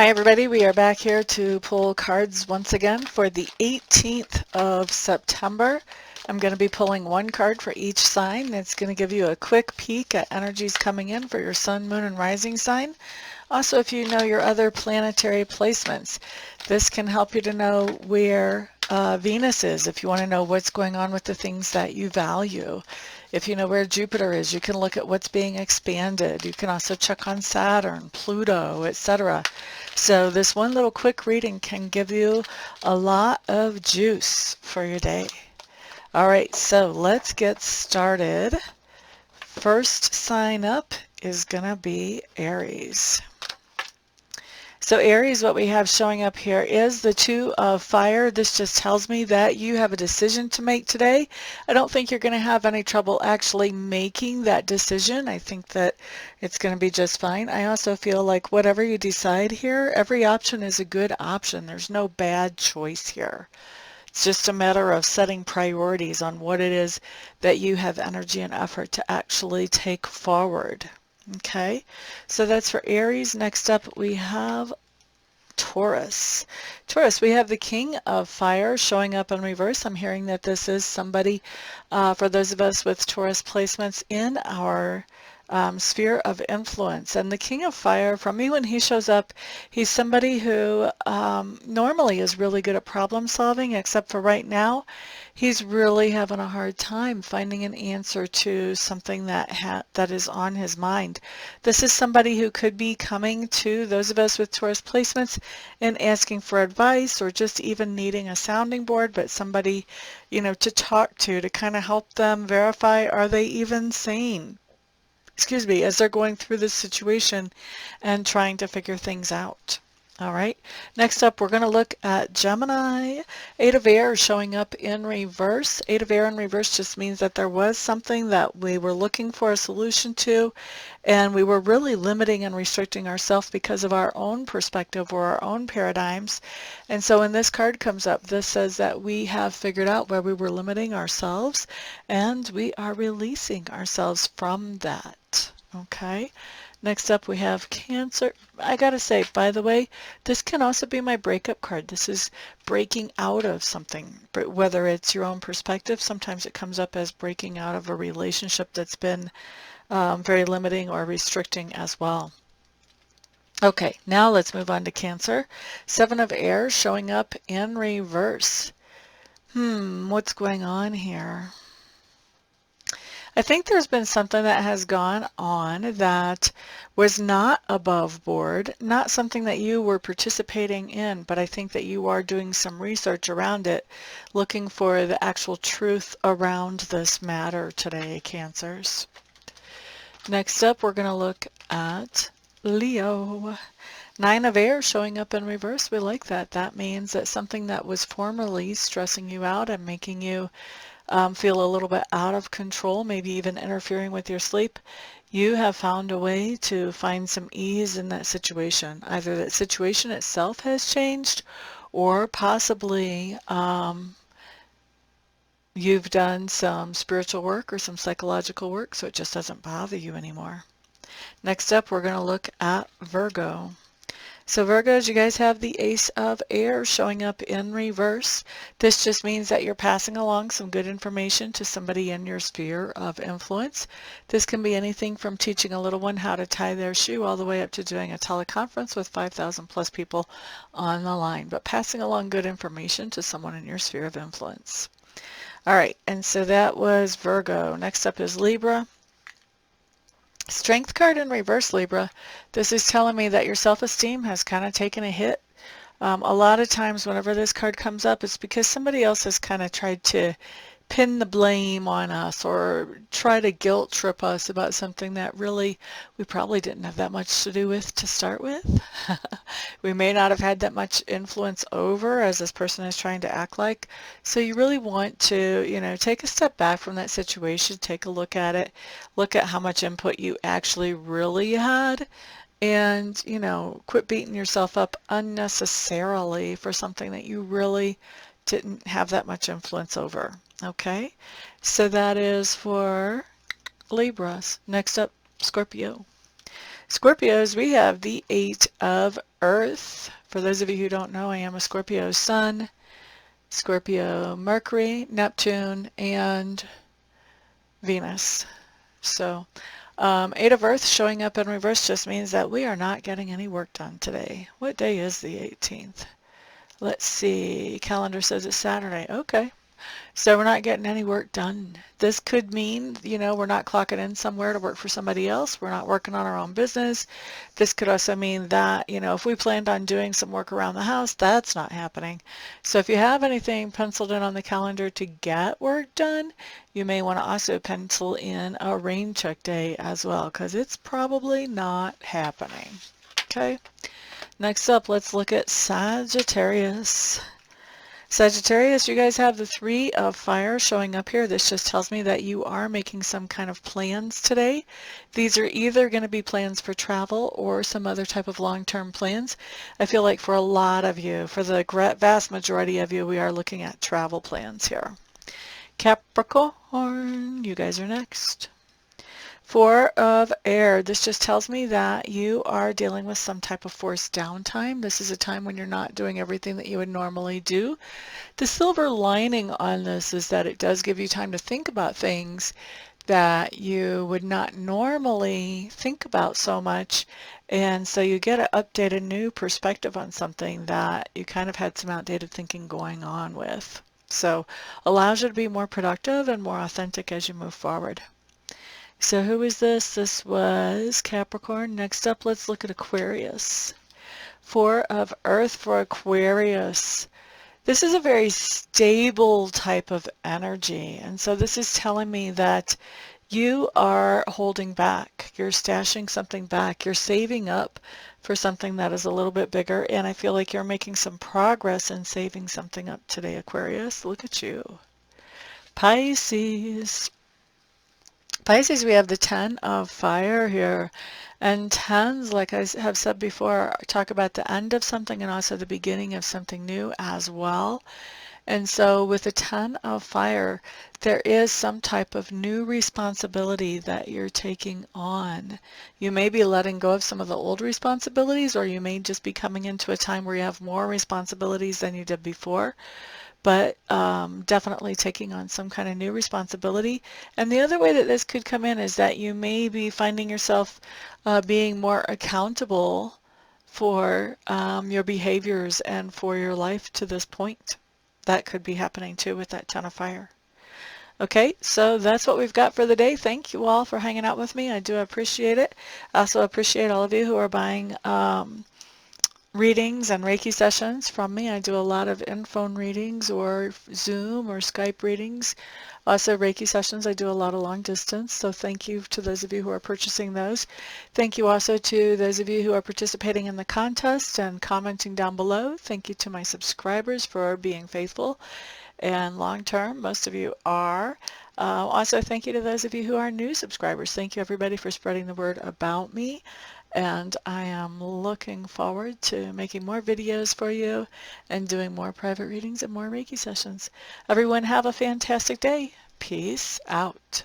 Hi everybody, we are back here to pull cards once again for the 18th of September. I'm going to be pulling one card for each sign. It's going to give you a quick peek at energies coming in for your sun, moon, and rising sign. Also, if you know your other planetary placements, this can help you to know where Venus is, if you want to know what's going on with the things that you value. If you know where Jupiter is, you can look at what's being expanded. You can also check on Saturn, Pluto, etc. So this one little quick reading can give you a lot of juice for your day. All right, so let's get started. First sign up is going to be Aries. So Aries, what we have showing up here is the Two of Fire. This just tells me that you have a decision to make today. I don't think you're going to have any trouble actually making that decision. I think that it's going to be just fine. I also feel like whatever you decide here, every option is a good option. There's no bad choice here. It's just a matter of setting priorities on what it is that you have energy and effort to actually take forward. Okay, so that's for Aries. Next up we have Taurus. Taurus, we have the King of Fire showing up in reverse. I'm hearing that this is somebody, for those of us with Taurus placements in our sphere of influence. And the King of Fire, for me, when he shows up, he's somebody who normally is really good at problem solving, except for right now, he's really having a hard time finding an answer to something that is on his mind. This is somebody who could be coming to those of us with Taurus placements and asking for advice, or just even needing a sounding board, but somebody, you know, to talk to kind of help them verify, are they even sane? Excuse me, as they're going through this situation and trying to figure things out. All right, next up we're going to look at Gemini. Eight of Air showing up in reverse. Eight of Air in reverse just means that there was something that we were looking for a solution to, and we were really limiting and restricting ourselves because of our own perspective or our own paradigms. And so when this card comes up, this says that we have figured out where we were limiting ourselves, and we are releasing ourselves from that. Okay. Next up we have Cancer. I gotta say, by the way, this can also be my breakup card. This is breaking out of something, but whether it's your own perspective, sometimes it comes up as breaking out of a relationship that's been very limiting or restricting as well. Okay, now let's move on to Cancer. Seven of Air showing up in reverse. What's going on here? I think there's been something that has gone on that was not above board, not something that you were participating in, but I think that you are doing some research around it, looking for the actual truth around this matter today, Cancers. Next up, we're going to look at Leo. Nine of Air showing up in reverse. We like that. That means that something that was formerly stressing you out and making you feel a little bit out of control, maybe even interfering with your sleep, you have found a way to find some ease in that situation. Either that situation itself has changed, or possibly you've done some spiritual work or some psychological work, so it just doesn't bother you anymore. Next up, we're going to look at Virgo. So Virgos, you guys have the Ace of Air showing up in reverse. This just means that you're passing along some good information to somebody in your sphere of influence. This can be anything from teaching a little one how to tie their shoe all the way up to doing a teleconference with 5,000 plus people on the line, but passing along good information to someone in your sphere of influence. All right, and so that was Virgo. Next up is Libra. Strength card in reverse, Libra. This is telling me that your self-esteem has kind of taken a hit. A lot of times whenever this card comes up, it's because somebody else has kind of tried to pin the blame on us or try to guilt trip us about something that really we probably didn't have that much to do with to start with. We may not have had that much influence over as this person is trying to act like. So you really want to, you know, take a step back from that situation, take a look at it, look at how much input you actually really had, and, you know, quit beating yourself up unnecessarily for something that you really didn't have that much influence over. Okay, so that is for Libras. Next up, Scorpio. Scorpios, we have the 8 of Earth. For those of you who don't know, I am a Scorpio Sun, Scorpio Mercury, Neptune, and Venus. So 8 of Earth showing up in reverse just means that we are not getting any work done today. What day is the 18th? Let's see. Calendar says it's Saturday. Okay. So we're not getting any work done. This could mean, we're not clocking in somewhere to work for somebody else. We're not working on our own business. This could also mean that, if we planned on doing some work around the house, that's not happening. So if you have anything penciled in on the calendar to get work done, you may want to also pencil in a rain check day as well, because it's probably not happening. Okay. Next up, let's look at Sagittarius. Sagittarius, you guys have the 3 of Fire showing up here. This just tells me that you are making some kind of plans today. These are either going to be plans for travel or some other type of long-term plans. I feel like for a lot of you, for the vast majority of you, we are looking at travel plans here. Capricorn, you guys are next. 4 of Air. This just tells me that you are dealing with some type of forced downtime. This is a time when you're not doing everything that you would normally do. The silver lining on this is that it does give you time to think about things that you would not normally think about so much, and so you get to update a new perspective on something that you kind of had some outdated thinking going on with. So allows you to be more productive and more authentic as you move forward. So who is this? This was Capricorn. Next up, let's look at Aquarius. 4 of Earth for Aquarius. This is a very stable type of energy, and so this is telling me that you are holding back. You're stashing something back. You're saving up for something that is a little bit bigger, and I feel like you're making some progress in saving something up today, Aquarius. Look at you. Pisces. Pisces, we have the 10 of Fire here, and 10s, like I have said before, talk about the end of something and also the beginning of something new as well. And so with the 10 of Fire, there is some type of new responsibility that you're taking on. You may be letting go of some of the old responsibilities, or you may just be coming into a time where you have more responsibilities than you did before. But definitely taking on some kind of new responsibility. And the other way that this could come in is that you may be finding yourself being more accountable for your behaviors and for your life to this point. That could be happening too with that 10 of Fire. Okay, so that's what we've got for the day. Thank you all for hanging out with me. I do appreciate it. I also appreciate all of you who are buying readings and Reiki sessions from me. I do a lot of in-phone readings or Zoom or Skype readings. Also Reiki sessions, I do a lot of long distance, so thank you to those of you who are purchasing those. Thank you also to those of you who are participating in the contest and commenting down below. Thank you to my subscribers for being faithful and long-term. Most of you are. Also, thank you to those of you who are new subscribers. Thank you everybody for spreading the word about me. And I am looking forward to making more videos for you and doing more private readings and more Reiki sessions. Everyone have a fantastic day. Peace out.